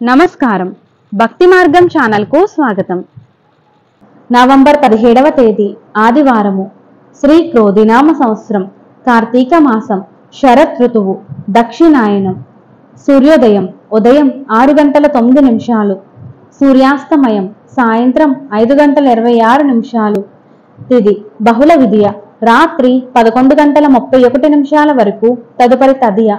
నమస్కారం. భక్తి మార్గం ఛానల్కు స్వాగతం. నవంబర్ 17వ తేదీ ఆదివారము. శ్రీ క్రోధినామ సంవత్సరం, కార్తీక మాసం, శరత్ ఋతువు, దక్షిణాయనం. సూర్యోదయం ఉదయం 6:09, సూర్యాస్తమయం సాయంత్రం 5:26. తిథి బహుళ విధియ రాత్రి 11:31 వరకు, తదుపరి తదియ.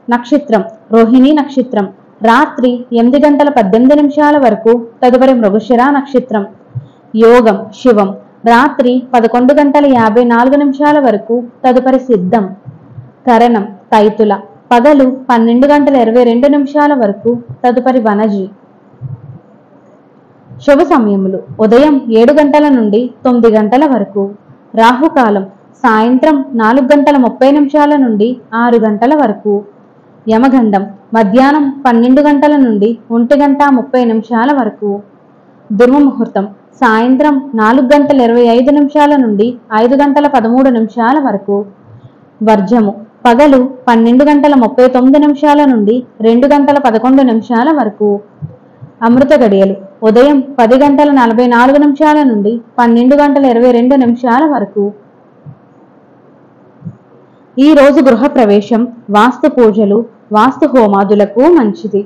నక్షత్రం రోహిణి నక్షత్రం రాత్రి 8:18 వరకు, తదుపరి మృగశిర నక్షత్రం. యోగం శివం రాత్రి 11:54 వరకు, తదుపరి సిద్ధం. కరణం తైతుల పగలు 12:22 వరకు, తదుపరి వనజి. శుభ సమయములు ఉదయం 7 గంటల నుండి 9 గంటల వరకు. రాహుకాలం సాయంత్రం 4:30 నుండి 6 గంటల వరకు. యమగండం మధ్యాహ్నం 12 గంటల నుండి 1:30 వరకు. దుర్ముహూర్తం సాయంత్రం 4:25 నుండి 5:13 వరకు. వర్జము పగలు 12:39 నుండి 2:11 వరకు. అమృత గడియలు ఉదయం 10:44 నుండి 12:22 వరకు. ఈ రోజు గృహ ప్రవేశం, వాస్తు పూజలు, వాస్తు హోమాదులకు మంచిది.